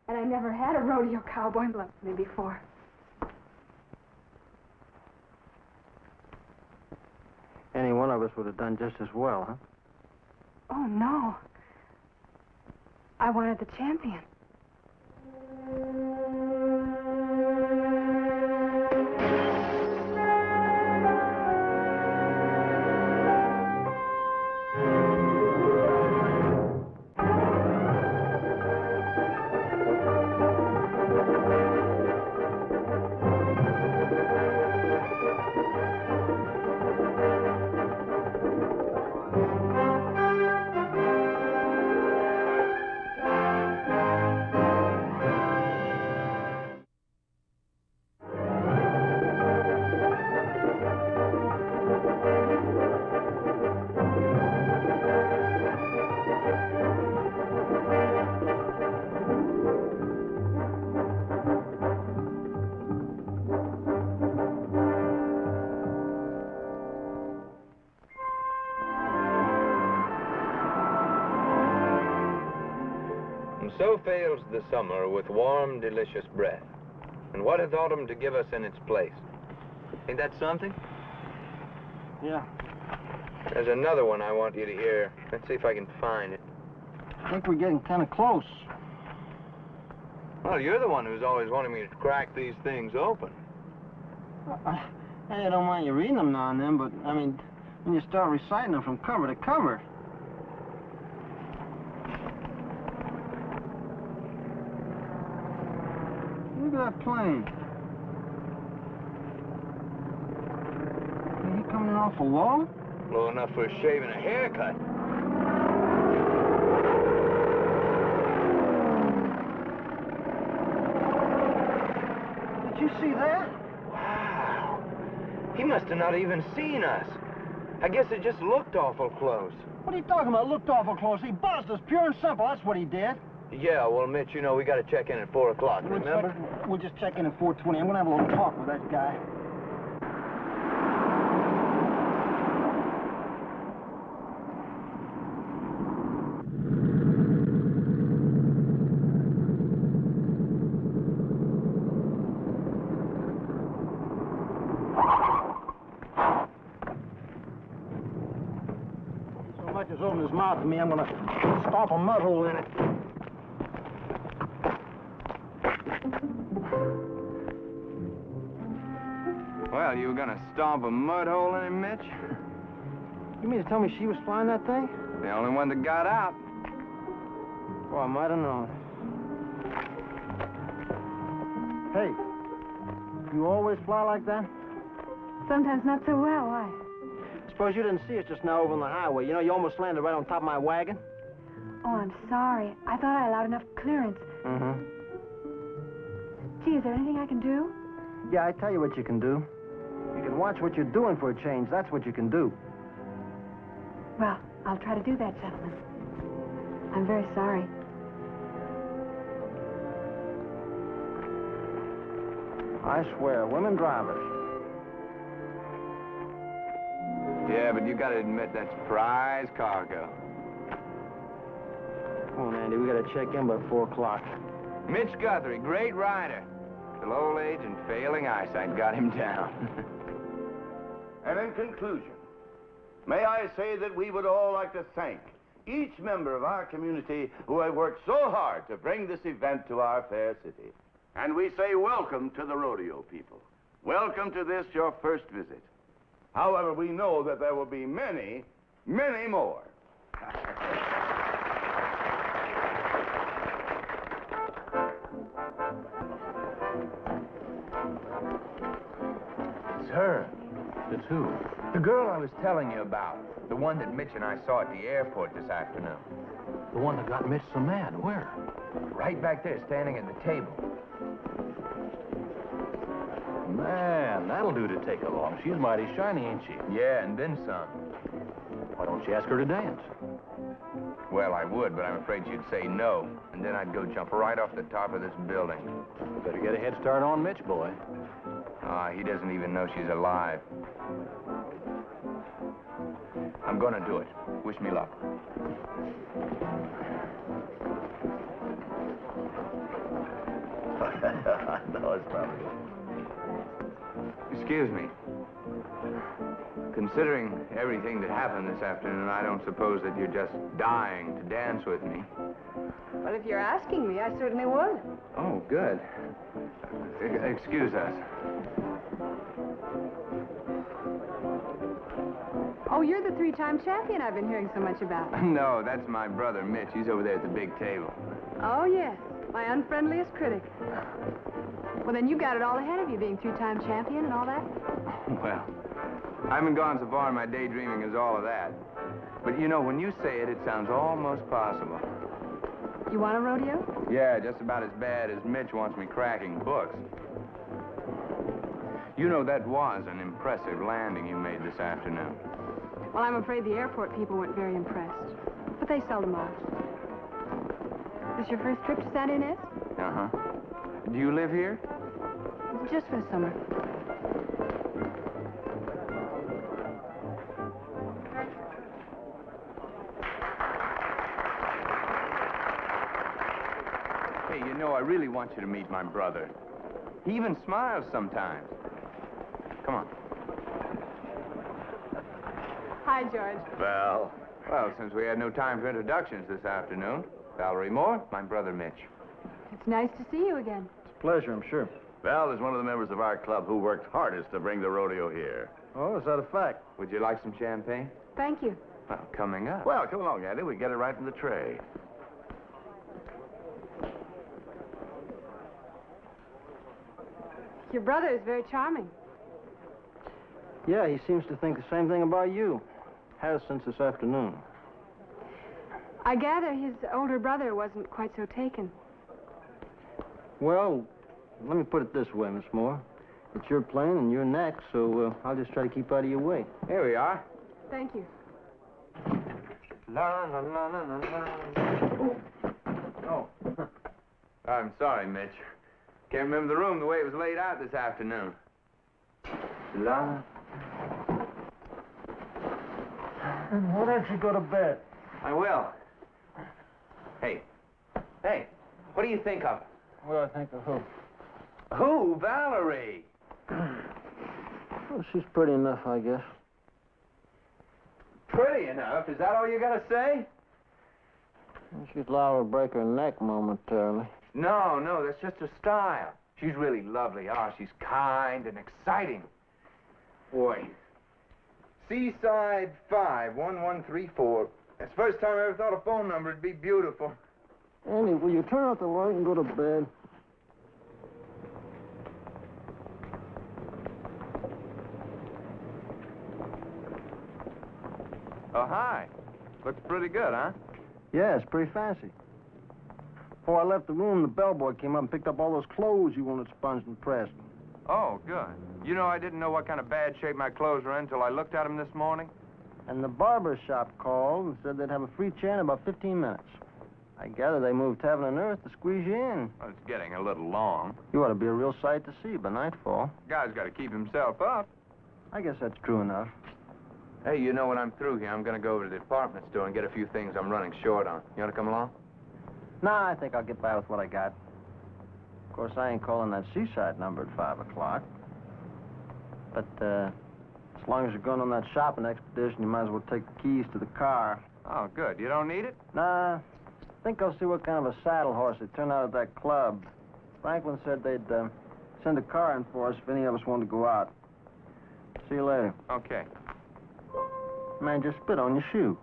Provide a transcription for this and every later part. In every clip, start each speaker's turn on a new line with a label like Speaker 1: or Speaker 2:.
Speaker 1: And I never had a rodeo cowboy bluff me before.
Speaker 2: Any one of us would have done just as well, huh?
Speaker 1: Oh, no. I wanted the champion.
Speaker 3: So fails the summer with warm, delicious breath. And what hath autumn to give us in its place? Ain't that something?
Speaker 2: Yeah.
Speaker 3: There's another one I want you to hear. Let's see if I can find it.
Speaker 2: I think we're getting kind of close.
Speaker 3: Well, you're the one who's always wanting me to crack these things open.
Speaker 2: I don't mind you reading them now and then, but, I mean, when you start reciting them from cover to cover... Look at that plane. Is he coming in awful low?
Speaker 3: Low enough for a shave and a haircut.
Speaker 2: Did you see that?
Speaker 3: Wow. He must have not even seen us. I guess it just looked awful close.
Speaker 2: What are you talking about, looked awful close? He buzzed us, pure and simple. That's what he did.
Speaker 3: Yeah, well, Mitch, you know, we got to check in at 4 o'clock, remember?
Speaker 2: We'll just check in at 4:20. I'm going to have a little talk with that guy. So much as opened his mouth to me, I'm going to stomp a mud hole in it.
Speaker 3: Well, you were gonna stomp a mud hole in him, Mitch?
Speaker 2: You mean to tell me she was flying that thing?
Speaker 3: The only one that got out.
Speaker 2: Well, I might have known. Hey, you always fly like that?
Speaker 1: Sometimes not so well. Why?
Speaker 2: Suppose you didn't see us just now over on the highway. You know, you almost landed right on top of my wagon.
Speaker 1: Oh, I'm sorry. I thought I allowed enough clearance.
Speaker 2: Mm-hmm.
Speaker 1: Gee, is there anything I can do?
Speaker 2: Yeah, I tell you what you can do. You can watch what you're doing for a change. That's what you can do.
Speaker 1: Well, I'll try to do that, gentlemen. I'm very sorry.
Speaker 2: I swear, women drivers.
Speaker 3: Yeah, but you gotta admit that's prize cargo.
Speaker 2: Come on, Andy, we gotta check in by 4 o'clock.
Speaker 3: Mitch Guthrie, great rider. Till old age and failing eyesight got him down.
Speaker 4: And in conclusion, may I say that we would all like to thank each member of our community who have worked so hard to bring this event to our fair city. And we say welcome to the rodeo people. Welcome to this, your first visit. However, we know that there will be many, many more.
Speaker 3: It's her.
Speaker 5: It's who?
Speaker 3: The girl I was telling you about. The one that Mitch and I saw at the airport this afternoon.
Speaker 5: The one that got Mitch so mad. Where?
Speaker 3: Right back there, standing at the table.
Speaker 5: Man, that'll do to take along. She's mighty shiny, ain't she?
Speaker 3: Yeah, and then some.
Speaker 5: Why don't you ask her to dance?
Speaker 3: Well, I would, but I'm afraid she'd say no. And then I'd go jump right off the top of this building.
Speaker 5: Better get a head start on Mitch, boy.
Speaker 3: He doesn't even know she's alive. I'm gonna do it. Wish me luck.
Speaker 4: it's probably good.
Speaker 3: Excuse me. Considering everything that happened this afternoon, I don't suppose that you're just dying to dance with me.
Speaker 1: Well, if you're asking me, I certainly would.
Speaker 3: Oh, good. Excuse us.
Speaker 1: Oh, you're the three-time champion I've been hearing so much about.
Speaker 3: No, that's my brother, Mitch. He's over there at the big table.
Speaker 1: Oh, yes. My unfriendliest critic. Well, then you got it all ahead of you, being three-time champion and all that.
Speaker 3: Well, I haven't gone so far in my daydreaming as all of that. But, you know, when you say it, it sounds almost possible.
Speaker 1: You want a rodeo?
Speaker 3: Yeah, just about as bad as Mitch wants me cracking books. You know, that was an impressive landing you made this afternoon.
Speaker 1: Well, I'm afraid the airport people weren't very impressed. But they seldom are. This your first trip to Santa Ynez?
Speaker 3: Uh-huh. Do you live here?
Speaker 1: Just for the summer.
Speaker 3: Hey, you know, I really want you to meet my brother. He even smiles sometimes. Come on.
Speaker 1: Hi, George.
Speaker 4: Val.
Speaker 3: Well, since we had no time for introductions this afternoon, Valerie Moore, my brother Mitch.
Speaker 1: It's nice to see you again.
Speaker 2: It's a pleasure, I'm sure.
Speaker 4: Val is one of the members of our club who worked hardest to bring the rodeo here.
Speaker 2: Oh, is that a fact?
Speaker 3: Would you like some champagne?
Speaker 1: Thank you.
Speaker 3: Well, coming up.
Speaker 4: Well, come along, Andy. We get it right in the tray.
Speaker 1: Your brother is very charming.
Speaker 2: Yeah, he seems to think the same thing about you. Has since this afternoon.
Speaker 1: I gather his older brother wasn't quite so taken.
Speaker 2: Well, let me put it this way, Miss Moore. It's your plane and you're next, so I'll just try to keep out of your way.
Speaker 3: Here we are.
Speaker 1: Thank you.
Speaker 3: La, la, la, la, la, la. Oh. I'm sorry, Mitch. Can't remember the room the way it was laid out this afternoon. La.
Speaker 2: And why don't you go to bed?
Speaker 3: I will. Hey. Hey. What do you think of her?
Speaker 2: What do I think of who?
Speaker 3: Who? Valerie.
Speaker 2: Well, she's pretty enough, I guess.
Speaker 3: Pretty enough? Is that all you gotta say?
Speaker 2: She's liable to break her neck momentarily.
Speaker 3: No, that's just her style. She's really lovely. Oh, she's kind and exciting. Boy. Seaside 51134. That's the first time I ever thought a phone number would be beautiful.
Speaker 2: Andy, will you turn out the light and go to bed?
Speaker 3: Oh, hi. Looks pretty good, huh?
Speaker 2: Yeah, it's pretty fancy. Before I left the room, the bellboy came up and picked up all those clothes you wanted sponged and pressed.
Speaker 3: Oh, good. You know, I didn't know what kind of bad shape my clothes were in until I looked at them this morning.
Speaker 2: And the barber shop called and said they'd have a free chair in about 15 minutes. I gather they moved heaven and earth to squeeze you in.
Speaker 3: Well, it's getting a little long.
Speaker 2: You ought to be a real sight to see by nightfall.
Speaker 3: Guy's got to keep himself up.
Speaker 2: I guess that's true enough.
Speaker 3: Hey, you know, when I'm through here, I'm going to go over to the department store and get a few things I'm running short on. You want to come along?
Speaker 2: Nah, I think I'll get by with what I got. Of course, I ain't calling that seaside number at 5 o'clock. But, as long as you're going on that shopping expedition, you might as well take the keys to the car.
Speaker 3: Oh, good. You don't need it?
Speaker 2: Nah, I think I'll see what kind of a saddle horse they turn out at that club. Franklin said they'd send a car in for us if any of us wanted to go out. See you later.
Speaker 3: Okay.
Speaker 2: Man, just spit on your shoe.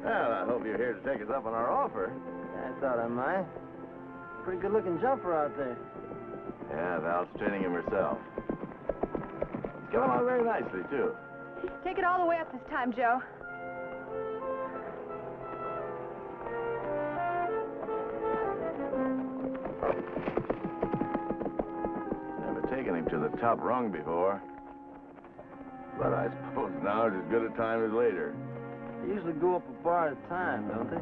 Speaker 4: Well, I hope you're here to take us up on our offer.
Speaker 2: I thought I might. Pretty good-looking jumper out there.
Speaker 4: Yeah, Val's training him herself. It's coming along very nicely, too.
Speaker 1: Take it all the way up this time, Joe.
Speaker 4: Never taken him to the top rung before. But I suppose now is as good a time as later.
Speaker 2: They usually go up a bar at a time, don't they?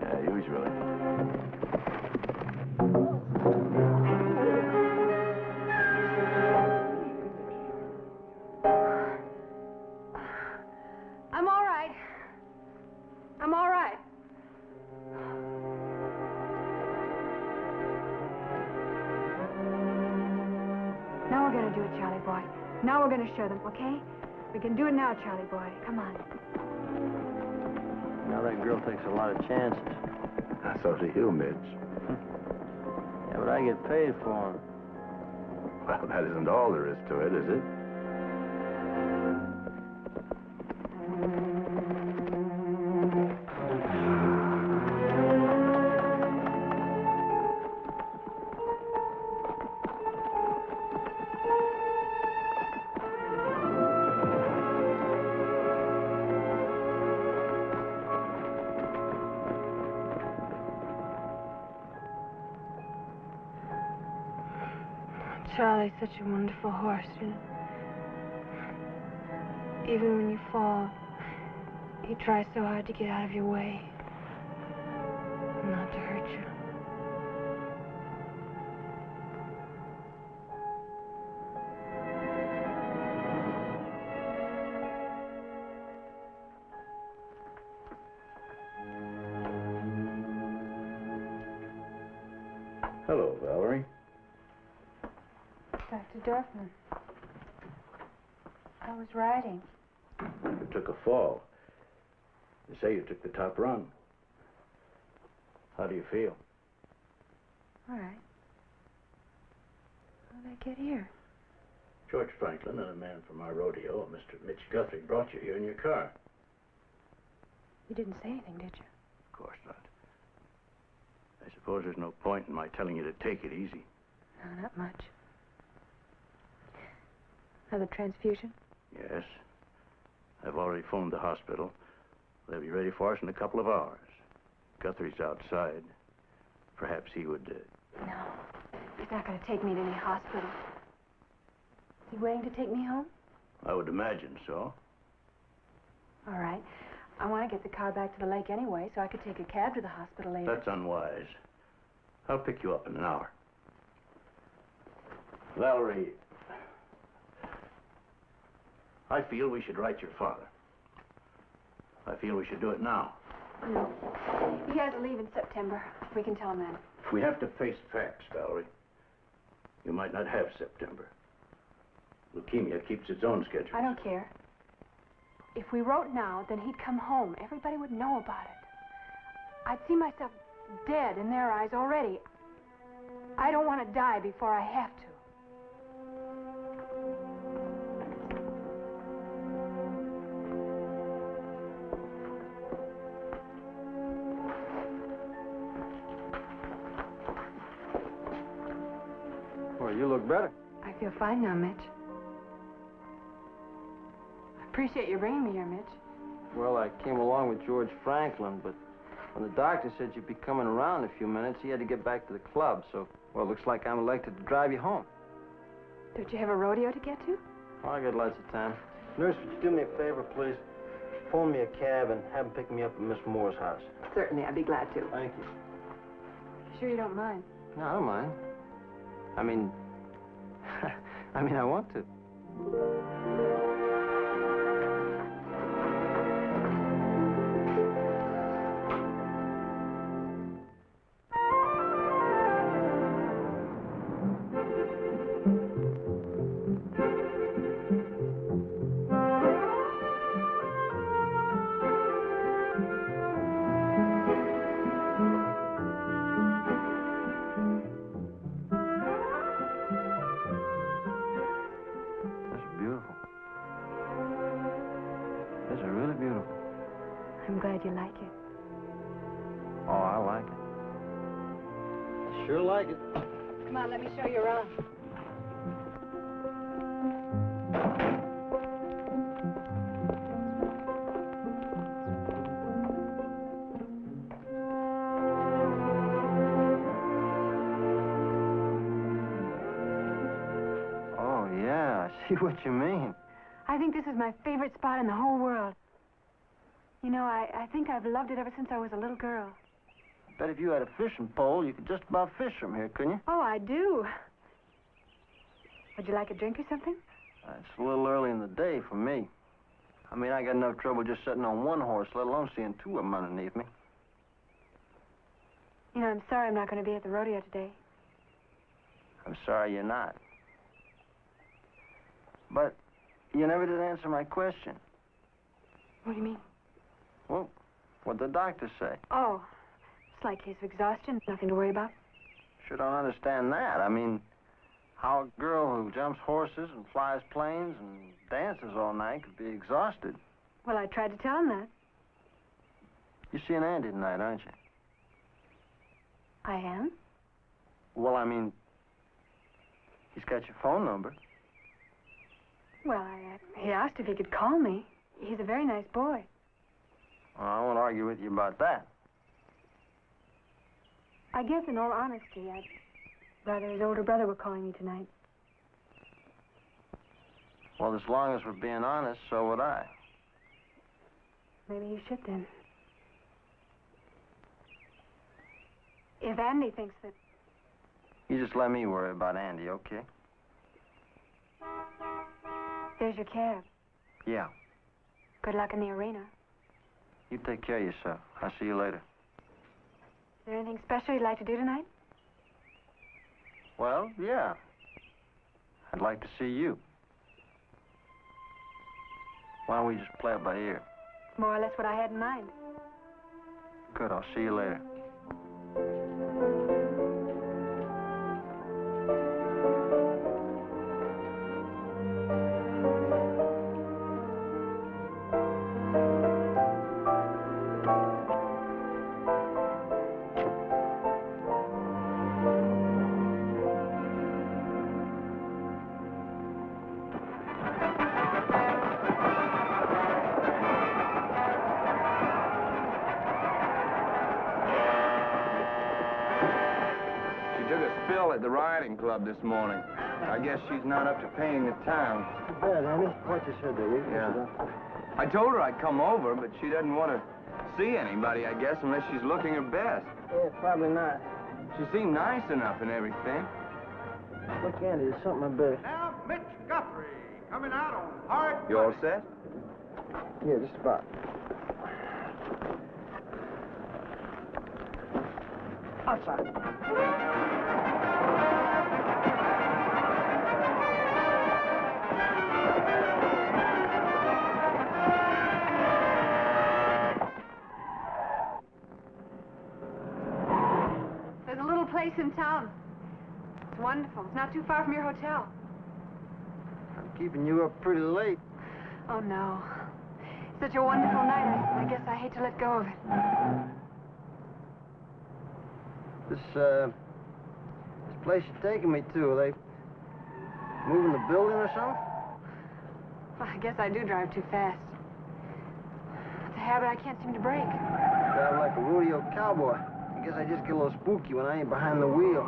Speaker 5: Yeah, usually.
Speaker 1: I'm all right. I'm all right. Now we're gonna do it, Charlie boy. Now we're gonna show them, okay? We can do it now, Charlie boy. Come on.
Speaker 2: Now that girl takes a lot of chances.
Speaker 5: So do you, Mitch.
Speaker 2: Yeah, but I get paid for them.
Speaker 5: Well, that isn't all there is to it, is it?
Speaker 1: Charlie's such a wonderful horse, you know. Even when you fall, he tries so hard to get out of your way. Not to hurt you.
Speaker 5: Hello, Valerie.
Speaker 1: Dr. Dorfman. I was riding.
Speaker 5: You took a fall. They say you took the top rung. How do you feel?
Speaker 1: All right. How did I get here?
Speaker 5: George Franklin and a man from our rodeo, Mr. Mitch Guthrie, brought you here in your car.
Speaker 1: You didn't say anything, did you?
Speaker 5: Of course not. I suppose there's no point in my telling you to take it easy.
Speaker 1: No, not much. Another transfusion?
Speaker 5: Yes. I've already phoned the hospital. They'll be ready for us in a couple of hours. Guthrie's outside. Perhaps he would...
Speaker 1: No. He's not going to take me to any hospital. Is he waiting to take me home?
Speaker 5: I would imagine so.
Speaker 1: All right. I want to get the car back to the lake anyway, so I could take a cab to the hospital later.
Speaker 5: That's unwise. I'll pick you up in an hour. Valerie, I feel we should write your father. I feel we should do it now.
Speaker 1: No. He has to leave in September. We can tell him then.
Speaker 5: We have to face facts, Valerie. You might not have September. Leukemia keeps its own schedule.
Speaker 1: I don't care. If we wrote now, then he'd come home. Everybody would know about it. I'd see myself dead in their eyes already. I don't want to die before I have to.
Speaker 2: Well, you look better.
Speaker 1: I feel fine now, Mitch. I appreciate you bringing me here, Mitch.
Speaker 2: Well, I came along with George Franklin, but when the doctor said you'd be coming around in a few minutes, he had to get back to the club, so, well, it looks like I'm elected to drive you home.
Speaker 1: Don't you have a rodeo to get to?
Speaker 2: Oh, I got lots of time. Nurse, would you do me a favor, please? Phone me a cab and have him pick me up at Miss Moore's house.
Speaker 1: Certainly, I'd be glad to.
Speaker 2: Thank you.
Speaker 1: You sure you don't mind?
Speaker 2: No, I don't mind. I mean, I want to.
Speaker 1: I'm glad you like it.
Speaker 2: Oh, I like it. Sure like it.
Speaker 1: Come on, let me show you around.
Speaker 2: Oh, yeah, I see what you mean.
Speaker 1: I think this is my favorite spot in the whole world. You know, I think I've loved it ever since I was a little girl.
Speaker 2: Bet if you had a fishing pole, you could just about fish from here, couldn't you?
Speaker 1: Oh, I do. Would you like a drink or something?
Speaker 2: It's a little early in the day for me. I mean, I got enough trouble just sitting on one horse, let alone seeing two of them underneath me.
Speaker 1: You know, I'm sorry I'm not going to be at the rodeo today.
Speaker 2: I'm sorry you're not. But you never did answer my question.
Speaker 1: What do you mean?
Speaker 2: Well, what'd the doctor say?
Speaker 1: Oh, slight case of exhaustion. Nothing to worry about.
Speaker 2: Sure don't understand that. I mean, how a girl who jumps horses and flies planes and dances all night could be exhausted.
Speaker 1: Well, I tried to tell him that.
Speaker 2: You're seeing Andy tonight, aren't you?
Speaker 1: I am?
Speaker 2: Well, I mean, he's got your phone number.
Speaker 1: Well, he asked if he could call me. He's a very nice boy.
Speaker 2: Well, I won't argue with you about that.
Speaker 1: I guess, in all honesty, I'd rather his older brother were calling me tonight.
Speaker 2: Well, as long as we're being honest, so would I.
Speaker 1: Maybe you should, then. If Andy thinks that...
Speaker 2: You just let me worry about Andy, okay?
Speaker 1: There's your cab.
Speaker 2: Yeah.
Speaker 1: Good luck in the arena.
Speaker 2: You take care of yourself. I'll see you later.
Speaker 1: Is there anything special you'd like to do tonight?
Speaker 2: Well, yeah. I'd like to see you. Why don't we just play it by ear?
Speaker 1: More or less what I had in mind.
Speaker 2: Good, I'll see you later.
Speaker 3: At the riding club this morning. I guess she's not up to paying the town.
Speaker 2: Too bad, Andy. What you said there,
Speaker 3: Yeah. I told her I'd come over, but she doesn't want to see anybody, I guess, unless she's looking her best.
Speaker 2: Yeah, probably not.
Speaker 3: She seemed nice enough and everything.
Speaker 2: Look, Andy, there's something I better.
Speaker 6: Now, Mitch Guthrie, coming out on hard.
Speaker 3: You all set?
Speaker 2: Yeah, just about. Outside.
Speaker 1: There's a little place in town. It's wonderful. It's not too far from your hotel.
Speaker 2: I'm keeping you up pretty late.
Speaker 1: Oh, no. Such a wonderful night. I guess I hate to let go of it.
Speaker 2: This place you're taking me to, are they moving the building or something?
Speaker 1: Well, I guess I do drive too fast. It's a habit I can't seem to break.
Speaker 2: Drive like a rodeo cowboy. I guess I just get a little spooky when I ain't behind the wheel.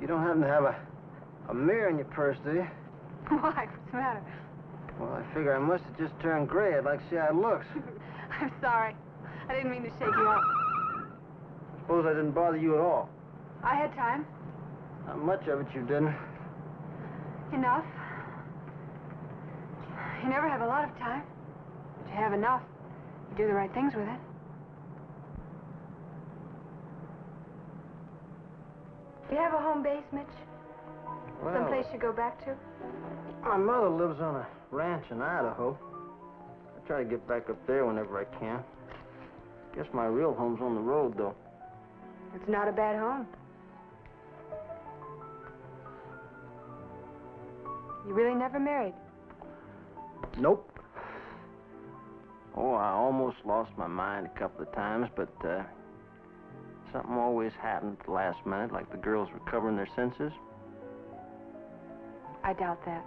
Speaker 2: You don't happen to have a mirror in your purse, do you?
Speaker 1: Why? What's the matter?
Speaker 2: Well, I figure I must have just turned gray. I'd like to see how it looks.
Speaker 1: I'm sorry. I didn't mean to shake you up.
Speaker 2: Suppose I didn't bother you at all.
Speaker 1: I had time.
Speaker 2: Not much of it you didn't.
Speaker 1: Enough. You never have a lot of time. But you have enough. You do the right things with it. Do you have a home base, Mitch?
Speaker 2: Well,
Speaker 1: Someplace you go back to?
Speaker 2: my mother lives on a ranch in Idaho. I try to get back up there whenever I can. Guess my real home's on the road, though.
Speaker 1: It's not a bad home. You really never married?
Speaker 2: Nope. Oh, I almost lost my mind a couple of times, but something always happened at the last minute, like the girls recovering their senses.
Speaker 1: I doubt that.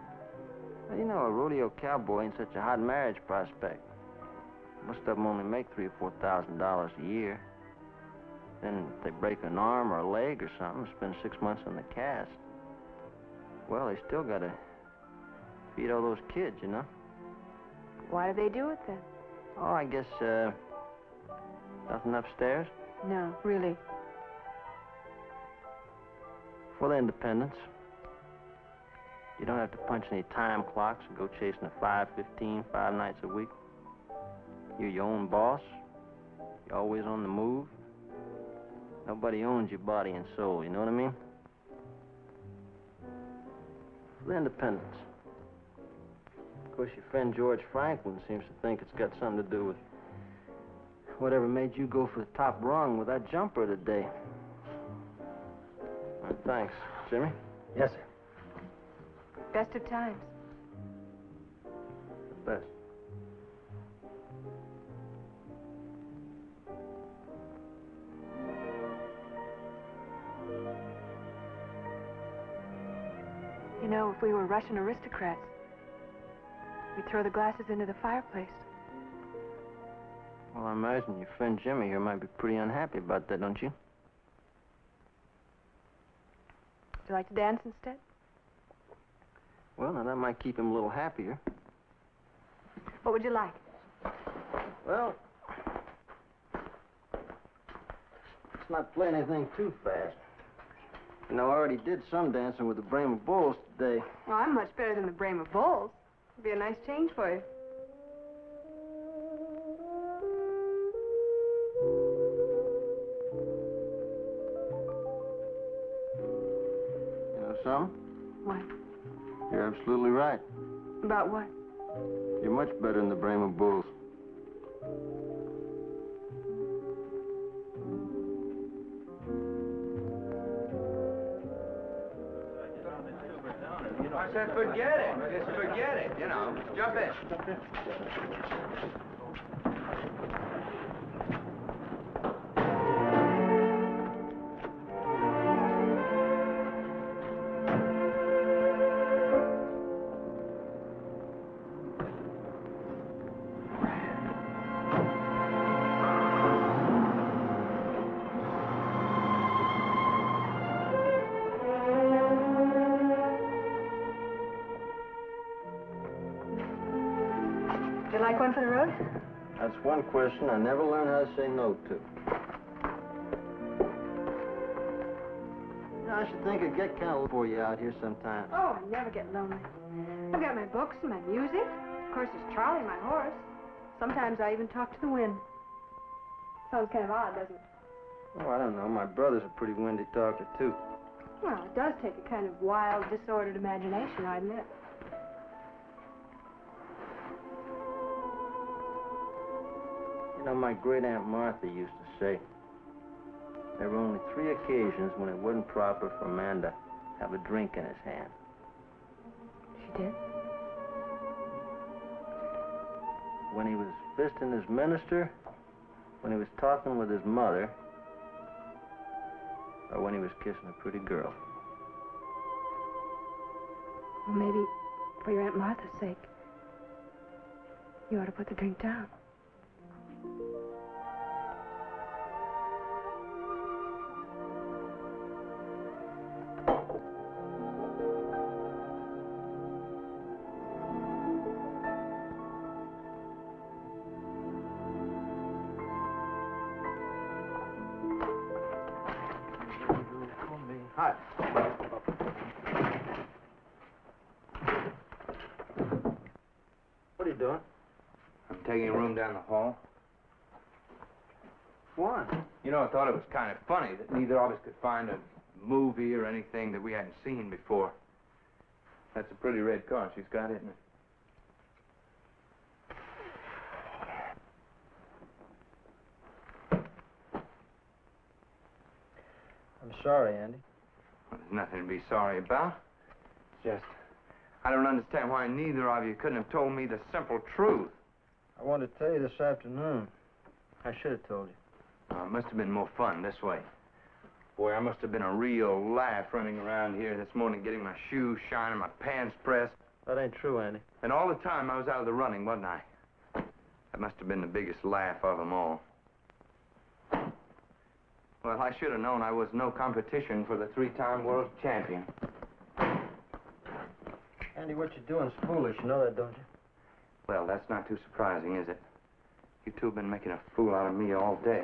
Speaker 2: Well, you know, a rodeo cowboy ain't such a hot marriage prospect. Most of them only make $3,000 or $4,000 a year. Then if they break an arm or a leg or something, spend 6 months in the cast. Well, they still gotta feed all those kids, you know?
Speaker 1: Why do they do it then?
Speaker 2: Oh, I guess, nothing upstairs?
Speaker 1: No, really.
Speaker 2: For their independence. You don't have to punch any time clocks and go chasing a 5:15, 5 nights a week. You're your own boss. You're always on the move. Nobody owns your body and soul, you know what I mean? For their independence. Of course, your friend George Franklin seems to think it's got something to do with whatever made you go for the top rung with that jumper today. Well, thanks. Jimmy?
Speaker 3: Yes, sir.
Speaker 1: Best of times.
Speaker 2: The best.
Speaker 1: You know, if we were Russian aristocrats, we'd throw the glasses into the fireplace.
Speaker 2: Well, I imagine your friend Jimmy here might be pretty unhappy about that, don't you?
Speaker 1: Would you like to dance instead?
Speaker 2: Well, now that might keep him a little happier.
Speaker 1: What would you like?
Speaker 2: Well, let's not play anything too fast. You know, I already did some dancing with the Brahma Bulls today.
Speaker 1: Well, I'm much better than the Brahma Bulls. It'd be a nice change for you.
Speaker 2: You know something?
Speaker 1: What?
Speaker 2: You're absolutely right.
Speaker 1: About what?
Speaker 2: You're much better than the Brahma Bulls.
Speaker 3: I said forget it. Just forget it, you know. Jump in.
Speaker 1: You like one for the road?
Speaker 2: That's one question I never learned how to say no to. You know, I should think it'd get kind of low for you out here sometime.
Speaker 1: Oh, I never get lonely. I've got my books and my music. Of course, there's Charlie, my horse. Sometimes I even talk to the wind. Sounds kind of odd, doesn't it?
Speaker 2: Oh, I don't know. My brother's a pretty windy talker, too.
Speaker 1: Well, it does take a kind of wild, disordered imagination, I admit.
Speaker 2: You know, my great-aunt Martha used to say, there were only 3 occasions when it wasn't proper for a man to have a drink in his hand.
Speaker 1: She did?
Speaker 2: When he was visiting his minister, when he was talking with his mother, or when he was kissing a pretty girl.
Speaker 1: Well, maybe for your Aunt Martha's sake, you ought to put the drink down.
Speaker 3: Hi.
Speaker 2: What are you doing?
Speaker 3: I'm taking a room down the hall.
Speaker 2: Why?
Speaker 3: You know, I thought it was kind of funny that neither of us could find a movie or anything that we hadn't seen before. That's a pretty red car she's got, isn't it?
Speaker 2: I'm sorry, Andy.
Speaker 3: Well, there's nothing to be sorry about. It's just, I don't understand why neither of you couldn't have told me the simple truth.
Speaker 2: I wanted to tell you this afternoon. I should have told you.
Speaker 3: It must have been more fun this way. Boy, I must have been a real laugh running around here this morning, getting my shoes shining, my pants pressed.
Speaker 2: That ain't true, Andy.
Speaker 3: And all the time I was out of the running, wasn't I? That must have been the biggest laugh of them all. Well, I should have known I was no competition for the 3-time world champion.
Speaker 2: Andy, what you're doing's foolish. You know that, don't you?
Speaker 3: Well, that's not too surprising, is it? You two have been making a fool out of me all day.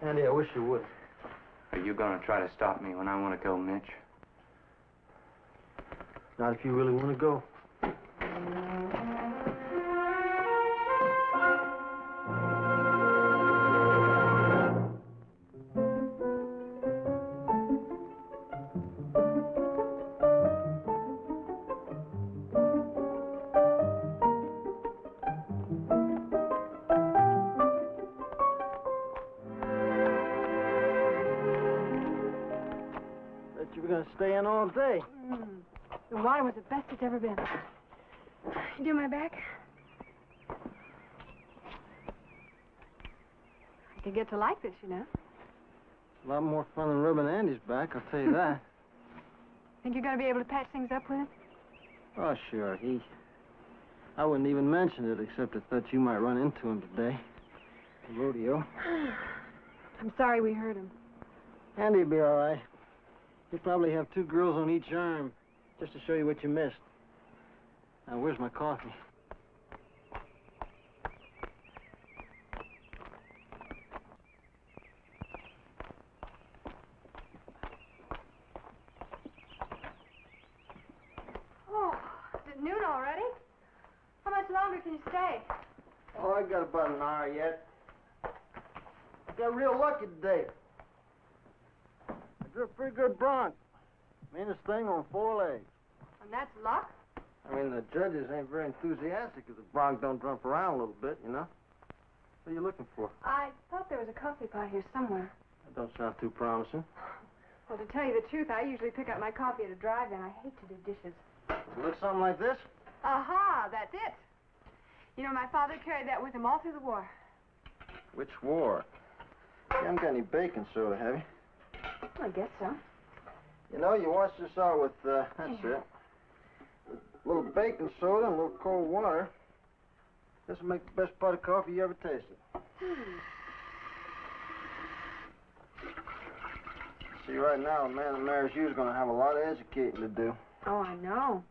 Speaker 2: Andy, I wish you would.
Speaker 3: Are you going to try to stop me when I want to go, Mitch?
Speaker 2: Not if you really want to go. You were going to stay in all day.
Speaker 1: The water was the best it's ever been. You do my back? I could get to like this, you know.
Speaker 2: A lot more fun than rubbing Andy's back, I'll tell you that.
Speaker 1: Think you're going to be able to patch things up with him?
Speaker 2: Oh, sure. I wouldn't even mention it, except I thought you might run into him today. The rodeo.
Speaker 1: I'm sorry we hurt him.
Speaker 2: Andy'll be all right. He'll probably have 2 girls on each arm, just to show you what you missed. Now, where's my coffee?
Speaker 1: Oh, is it noon already? How much longer can you stay?
Speaker 2: Oh, I got about an hour yet. Got real lucky today. I drew a pretty good bronc. Meanest thing on 4 legs.
Speaker 1: And that's luck?
Speaker 2: I mean, the judges ain't very enthusiastic if the bronc don't jump around a little bit, you know? What are you looking for?
Speaker 1: I thought there was a coffee pot here somewhere.
Speaker 2: That don't sound too promising.
Speaker 1: Well, to tell you the truth, I usually pick up my coffee at a drive-in. I hate to do dishes.
Speaker 2: Does it look something like this?
Speaker 1: Aha, that's it. You know, my father carried that with him all through the war.
Speaker 2: Which war? You haven't got any baking soda, have you?
Speaker 1: I guess so.
Speaker 2: You know, you wash this out with, that's it. A little baking soda and a little cold water. This will make the best pot of coffee you ever tasted. See, right now, a man that marries you is going to have a lot of educating to do.
Speaker 1: Oh, I know.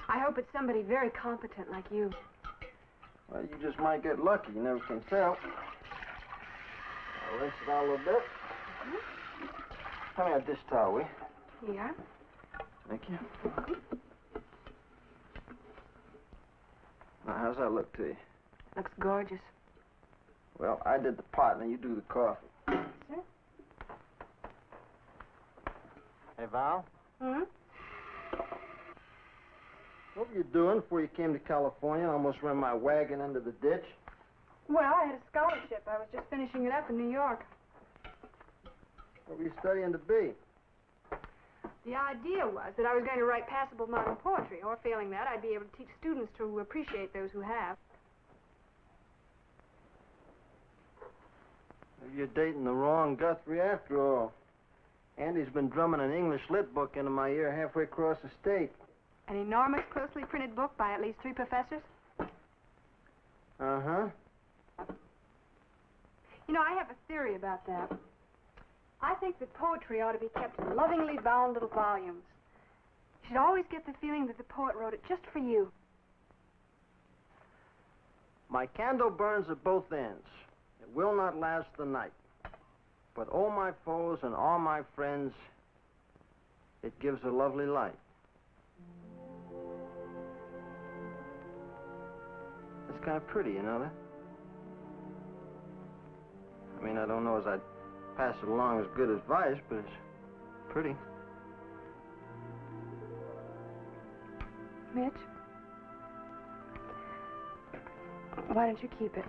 Speaker 1: I hope it's somebody very competent like you.
Speaker 2: Well, you just might get lucky. You never can tell. I'll rinse it out a little bit. Hand me a dish towel, will you?
Speaker 1: Yeah?
Speaker 2: Thank you. Now, how's that look to you?
Speaker 1: Looks gorgeous.
Speaker 2: Well, I did the pot, now you do the coffee.
Speaker 1: Sir?
Speaker 2: Hey, Val?
Speaker 1: Hmm?
Speaker 2: What were you doing before you came to California and almost ran my wagon into the ditch?
Speaker 1: Well, I had a scholarship. I was just finishing it up in New York.
Speaker 2: What were you studying to be?
Speaker 1: The idea was that I was going to write passable modern poetry, or failing that, I'd be able to teach students to appreciate those who have.
Speaker 2: Maybe you're dating the wrong Guthrie after all. Andy's been drumming an English lit book into my ear halfway across the state.
Speaker 1: An enormous, closely printed book by at least 3 professors?
Speaker 2: Uh-huh.
Speaker 1: You know, I have a theory about that. I think that poetry ought to be kept in lovingly bound little volumes. You should always get the feeling that the poet wrote it just for you.
Speaker 2: My candle burns at both ends. It will not last the night. But all my foes and all my friends, it gives a lovely light. It's kind of pretty, you know that? I mean, I don't know as I'd pass it along as good advice, but it's pretty.
Speaker 1: Mitch? Why don't you keep it?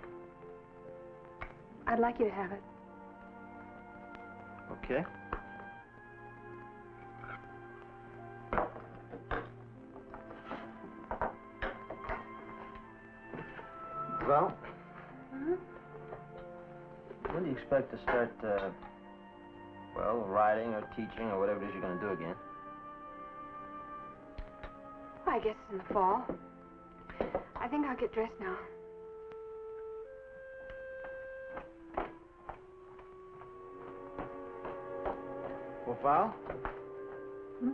Speaker 1: I'd like you to have it.
Speaker 2: Okay. Well?
Speaker 1: Mm-hmm.
Speaker 2: When do you expect to start, well, writing or teaching or whatever it is you're going to do again?
Speaker 1: I guess it's in the fall. I think I'll get dressed now.
Speaker 2: Well, Val?
Speaker 1: Hmm?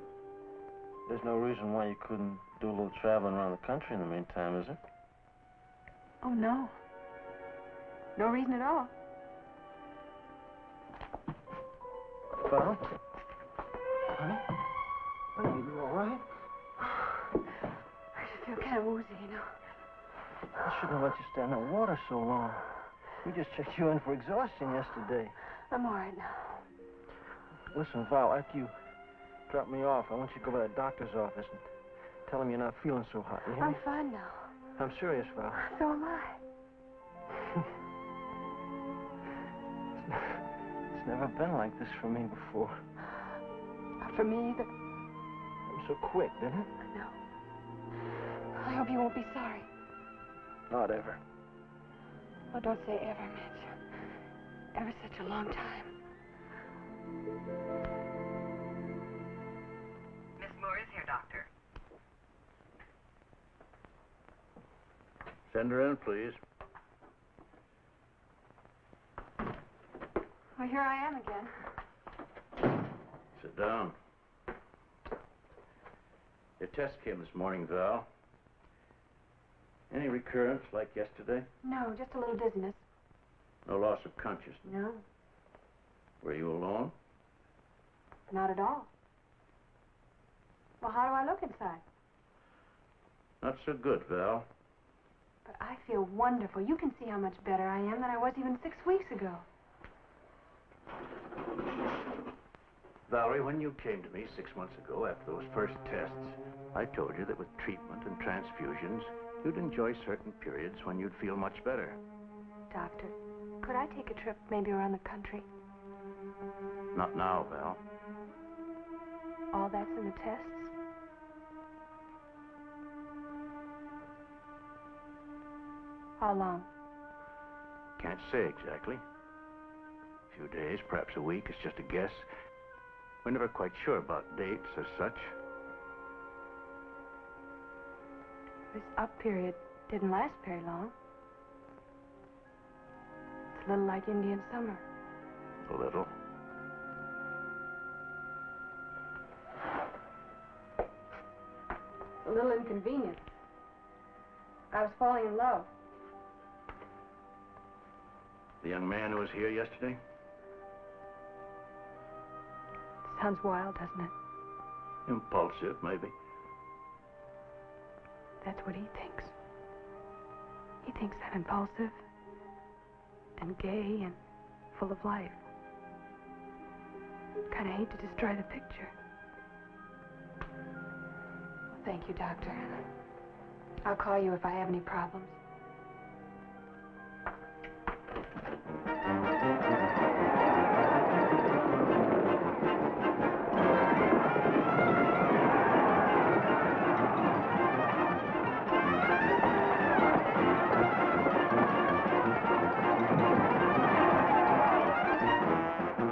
Speaker 2: There's no reason why you couldn't do a little traveling around the country in the meantime, is there?
Speaker 1: Oh, no. No reason at all.
Speaker 2: Val? Honey? Honey, you all right?
Speaker 1: I just feel kind of woozy, you know.
Speaker 2: I shouldn't have let you stand in the water so long. We just checked you in for exhaustion yesterday.
Speaker 1: I'm all right now.
Speaker 2: Listen, Val, after you drop me off, I want you to go to that doctor's office and tell him you're not feeling so hot. You hear
Speaker 1: I'm
Speaker 2: me?
Speaker 1: fine now.
Speaker 2: I'm serious, Val.
Speaker 1: So am I.
Speaker 2: It's never been like this for me before.
Speaker 1: Not for me either.
Speaker 2: It was so quick, didn't it?
Speaker 1: I know. I hope you won't be sorry.
Speaker 2: Not ever.
Speaker 1: Oh, don't say ever, Mitch. Ever such a long time.
Speaker 7: Miss Moore is here, Doctor.
Speaker 5: Send her in, please.
Speaker 1: Well, here I am again.
Speaker 5: Sit down. Your test came this morning, Val. Any recurrence like yesterday?
Speaker 1: No, just a little dizziness.
Speaker 5: No loss of consciousness?
Speaker 1: No,
Speaker 5: Were you alone?
Speaker 1: not at all. Well, how do I look inside?
Speaker 5: Not so good, Val.
Speaker 1: But I feel wonderful. You can see how much better I am than I was even 6 weeks ago.
Speaker 5: Valerie, when you came to me 6 months ago after those first tests, I told you that with treatment and transfusions, you'd enjoy certain periods when you'd feel much better.
Speaker 1: Doctor, could I take a trip maybe around the country?
Speaker 5: Not now, Val.
Speaker 1: All that's in the tests? How long?
Speaker 5: Can't say exactly. A few days, perhaps a week. It's just a guess. We're never quite sure about dates as such.
Speaker 1: This up period didn't last very long. It's a little like Indian summer.
Speaker 5: A little.
Speaker 1: A little inconvenient. I was falling in love.
Speaker 5: The young man who was here yesterday?
Speaker 1: Sounds wild, doesn't it?
Speaker 5: Impulsive, maybe.
Speaker 1: That's what he thinks. He thinks I'm impulsive and gay and full of life. Kind of hate to destroy the picture. Well, thank you, Doctor. I'll call you if I have any problems.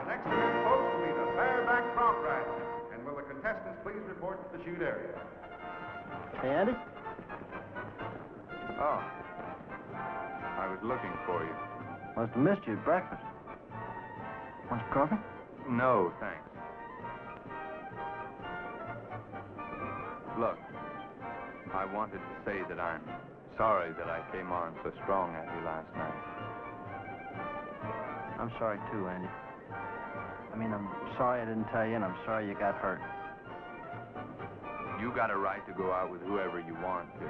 Speaker 6: Next event, folks, will be the bareback bronc riding. And will the contestants please report to the shoot area?
Speaker 2: Hey, Andy?
Speaker 3: Oh. I was looking for you.
Speaker 2: Must have missed you at breakfast. Want some coffee?
Speaker 3: No, thanks. Look, I wanted to say that I'm sorry that I came on so strong at you last night.
Speaker 2: I'm sorry, too, Andy. I mean, I'm sorry I didn't tell you, and I'm sorry you got hurt.
Speaker 3: You got a right to go out with whoever you want to.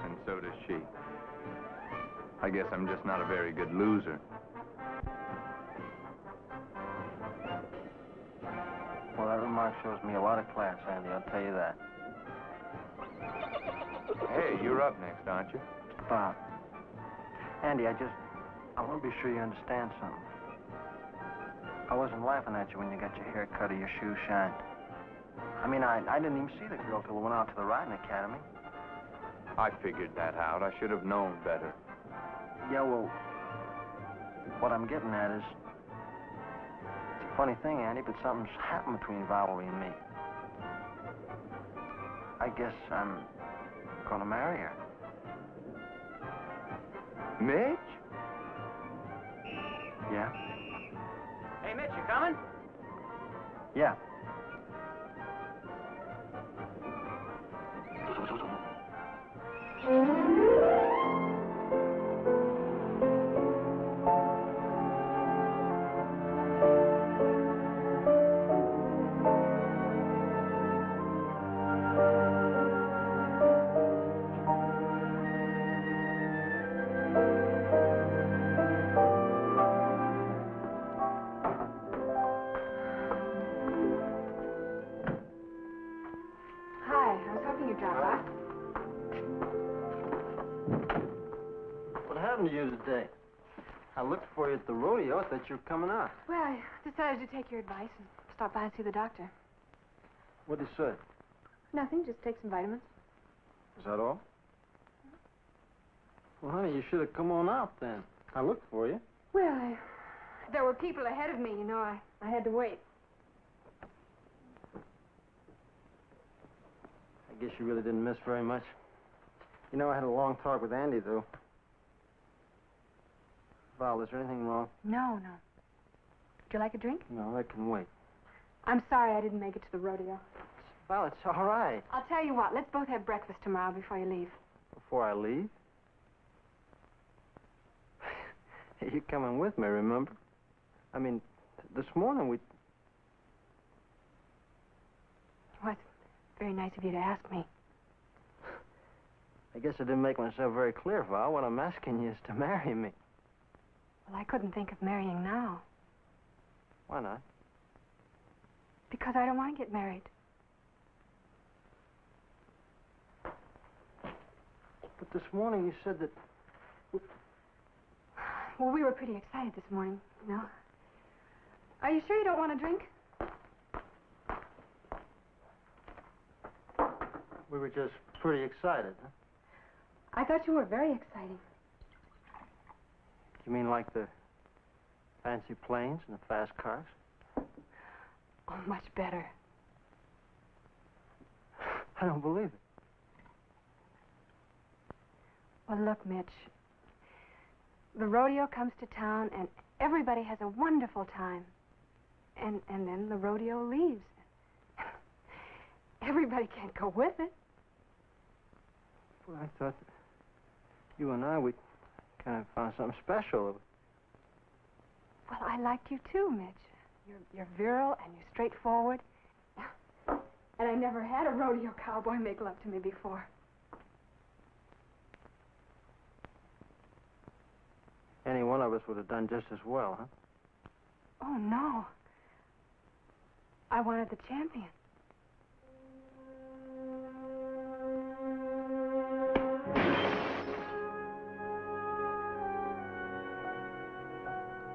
Speaker 3: And so does she. I guess I'm just not a very good loser.
Speaker 2: Well, that remark shows me a lot of class, Andy, I'll tell you that.
Speaker 3: Hey, you're up next, aren't you?
Speaker 2: Bob. Andy, I want to be sure you understand something. I wasn't laughing at you when you got your hair cut or your shoes shined. I mean, I didn't even see the girl till we went out to the riding academy.
Speaker 3: I figured that out. I should have known better.
Speaker 2: Yeah, well, what I'm getting at is, it's a funny thing, Andy, but something's happened between Valerie and me. I guess I'm gonna marry her.
Speaker 3: Mitch?
Speaker 2: Yeah?
Speaker 8: Hey, Mitch, you coming?
Speaker 2: Yeah.
Speaker 1: Hi, I was hoping you'd drop by.
Speaker 2: What happened to you today? I looked for you at the rodeo. I thought you were coming out.
Speaker 1: Well, I decided to take your advice and stop by and see the doctor.
Speaker 2: What did he say?
Speaker 1: Nothing, just take some vitamins.
Speaker 2: Is that all? Well, honey, you should have come on out then. I looked for you.
Speaker 1: Well, there were people ahead of me, you know. I had to wait.
Speaker 2: I guess you really didn't miss very much. You know, I had a long talk with Andy, though. Val, is there anything wrong?
Speaker 1: No. Would you like a drink?
Speaker 2: No, that can wait.
Speaker 1: I'm sorry I didn't make it to the rodeo.
Speaker 2: Val, it's all right.
Speaker 1: I'll tell you what, let's both have breakfast tomorrow before you leave.
Speaker 2: Before I leave? You're coming with me, remember? I mean, this morning we...
Speaker 1: Well, it's very nice of you to ask me.
Speaker 2: I guess I didn't make myself very clear, Val. What I'm asking you is to marry me.
Speaker 1: Well, I couldn't think of marrying now.
Speaker 2: Why not?
Speaker 1: Because I don't want to get married.
Speaker 2: But this morning you said that...
Speaker 1: Well, we were pretty excited this morning, you know. Are you sure you don't want a drink?
Speaker 2: We were just pretty excited, huh?
Speaker 1: I thought you were very exciting.
Speaker 2: You mean like the fancy planes and the fast cars?
Speaker 1: Oh, much better.
Speaker 2: I don't believe it.
Speaker 1: Well, look, Mitch. The rodeo comes to town, and everybody has a wonderful time. And then the rodeo leaves. Everybody can't go with it.
Speaker 2: Well, I thought that you and I, we kind of found something special.
Speaker 1: Well, I liked you too, Mitch. You're virile and you're straightforward. And I never had a rodeo cowboy make love to me before.
Speaker 2: Any one of us would have done just as well, huh?
Speaker 1: Oh, no. I wanted the champion.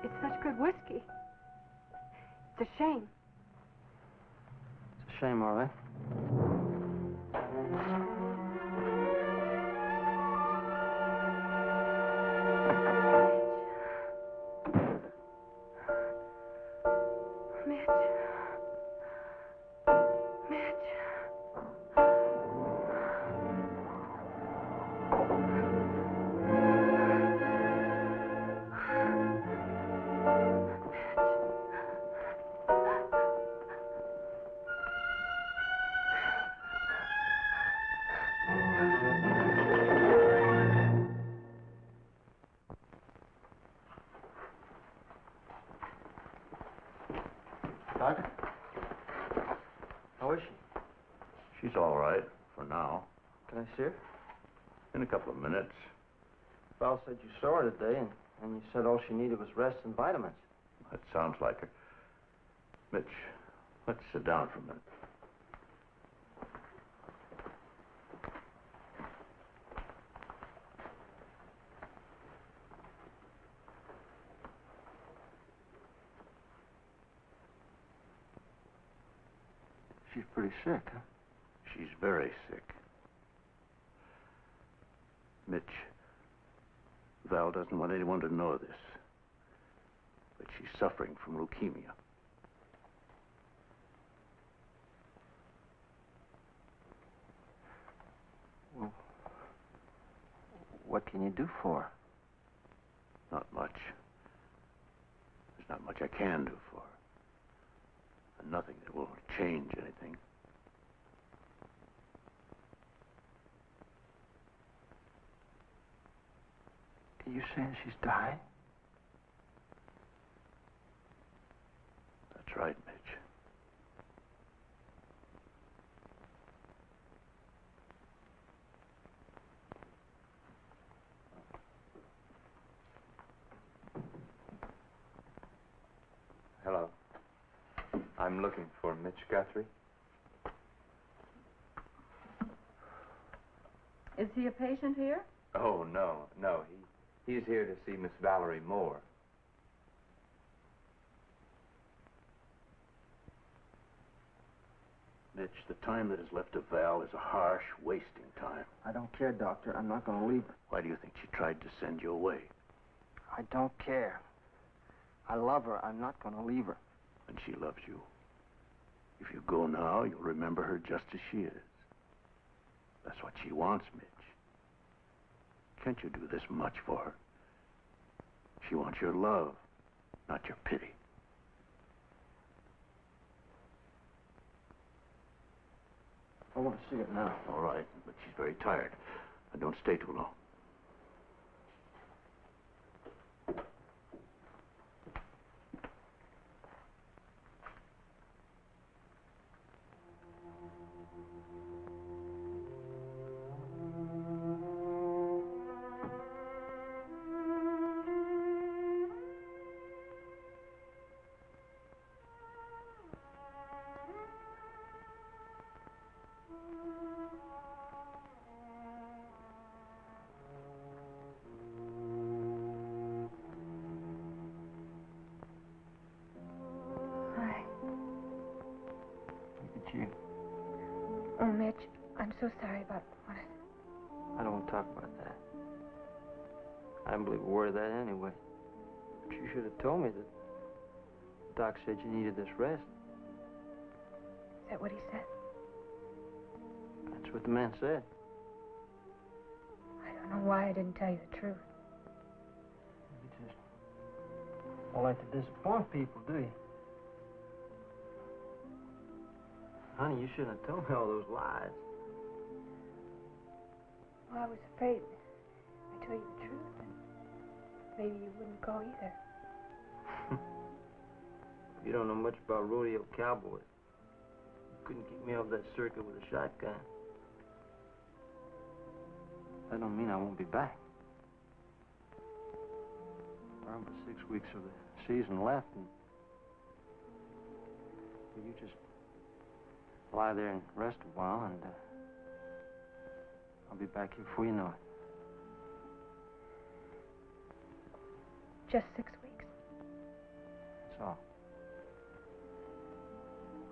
Speaker 1: It's such good whiskey. It's a shame.
Speaker 2: It's a shame, all right. Doctor? How is she?
Speaker 5: She's all right for now.
Speaker 2: Can I see her?
Speaker 5: In a couple of minutes.
Speaker 2: Val said you saw her today, and you said all she needed was rest and vitamins.
Speaker 5: That sounds like her. Mitch, let's sit down for a minute.
Speaker 2: She's pretty sick, huh?
Speaker 5: She's very sick. Mitch, Val doesn't want anyone to know this, but she's suffering from leukemia.
Speaker 2: Well, what can you do for her?
Speaker 5: Not much. There's not much I can do for her. And nothing that will change anything.
Speaker 2: Are you saying she's died?
Speaker 5: That's right, Mitch.
Speaker 3: Hello. I'm looking for Mitch Guthrie.
Speaker 8: Is he a patient here?
Speaker 3: Oh, no. He's here to see Miss Valerie Moore.
Speaker 5: Mitch, the time that is left of Val is a harsh, wasting time.
Speaker 2: I don't care, Doctor. I'm not going to leave her.
Speaker 5: Why do you think she tried to send you away?
Speaker 2: I don't care. I love her. I'm not going to leave her.
Speaker 5: And she loves you. If you go now, you'll remember her just as she is. That's what she wants, Mitch. Can't you do this much for her? She wants your love, not your pity.
Speaker 2: I want to see it now.
Speaker 5: All right, but she's very tired. And don't stay too long.
Speaker 1: Oh, Mitch, I'm so sorry about what
Speaker 2: I don't want to talk about that. I don't believe a word of that anyway. But you should have told me that Doc said you needed this rest.
Speaker 1: Is that what he said?
Speaker 2: That's what the man said.
Speaker 1: I don't know why I didn't tell you the truth.
Speaker 2: You just don't like to disappoint people, do you? Honey, you shouldn't have told me all those lies.
Speaker 1: Well, I was afraid if I told you the truth, then maybe you wouldn't go either.
Speaker 2: You don't know much about rodeo cowboys. You couldn't keep me off that circuit with a shotgun. That don't mean I won't be back. There are but 6 weeks of the season left, and you just lie there and rest a while, and I'll be back here before you know it.
Speaker 1: Just 6 weeks.
Speaker 2: That's all.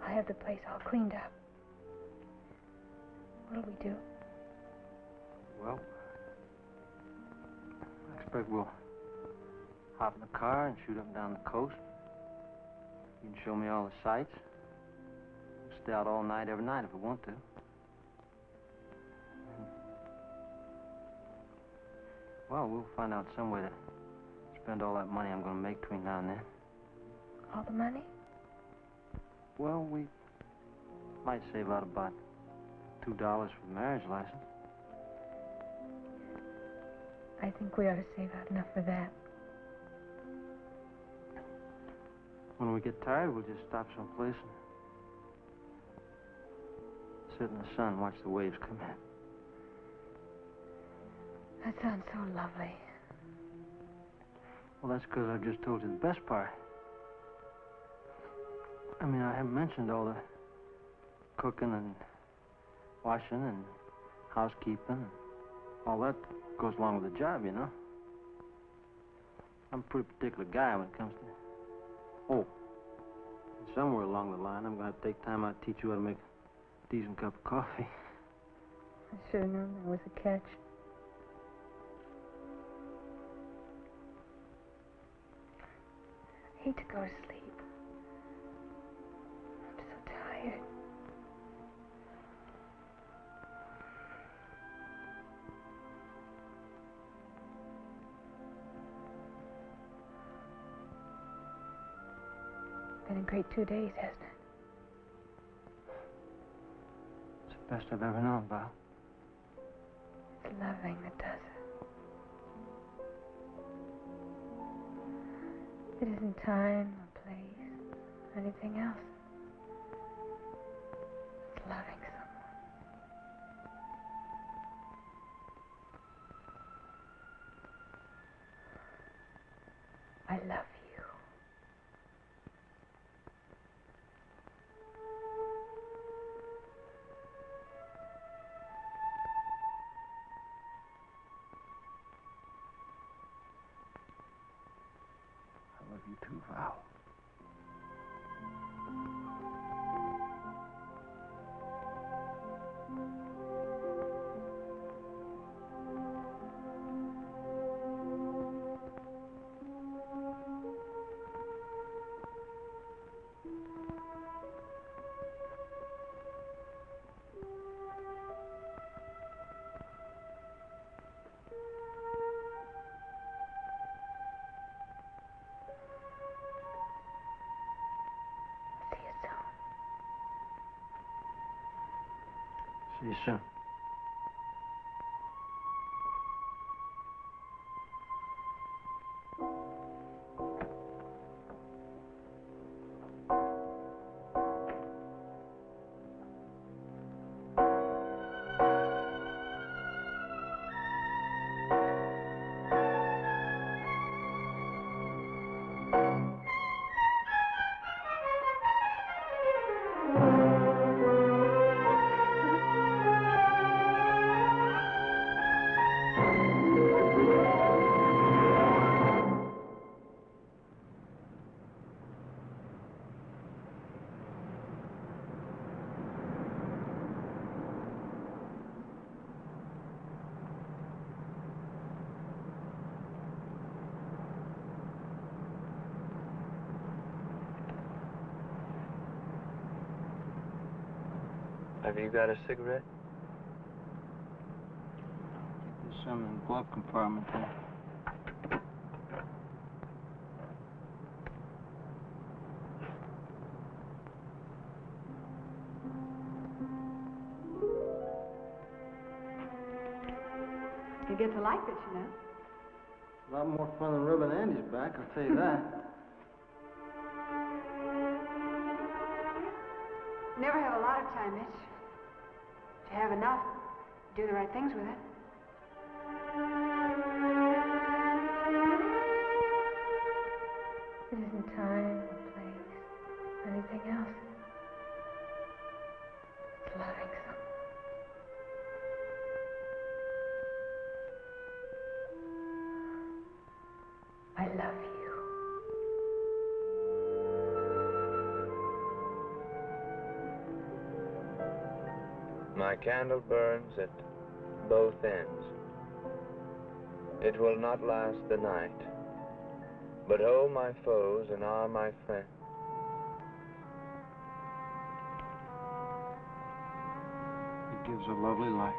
Speaker 1: I'll have the place all cleaned up. What'll we do?
Speaker 2: Well, I expect we'll hop in the car and shoot up and down the coast. You can show me all the sights. We'll stay out all night, every night if we want to. Well, we'll find out some way to spend all that money I'm going to make between now and then.
Speaker 1: All the money?
Speaker 2: Well, we might save out about $2 for the marriage license.
Speaker 1: I think we ought to save out enough for that.
Speaker 2: When we get tired, we'll just stop someplace and sit in the sun and watch the waves come in.
Speaker 1: That sounds so lovely.
Speaker 2: Well, that's because I've just told you the best part. I mean, I haven't mentioned all the cooking and washing and housekeeping and all that goes along with the job, you know. I'm a pretty particular guy when it comes to... Oh, somewhere along the line, I'm going to have to take time out to teach you how to make a decent cup of coffee.
Speaker 1: I should have known there was a catch. I hate to go to sleep. I'm so tired. Been a great 2 days, hasn't it?
Speaker 2: Best I've ever known, Val.
Speaker 1: It's loving that does it. It isn't time or place or anything else. It's loving someone. I love you.
Speaker 2: I love you too, Val. See you soon.
Speaker 9: Have you got a cigarette?
Speaker 2: There's some in the glove compartment there.
Speaker 1: You get to like this, you know.
Speaker 2: A lot more fun than rubbing Andy's back, I'll tell you that.
Speaker 1: Never have a lot of time, Mitch. If you have enough, do the right things with it. It isn't time or place or anything else. It's loving someone. I love you.
Speaker 9: My candle burns at both ends. It will not last the night. But oh, my foes and ah, my friends.
Speaker 2: It gives a lovely light.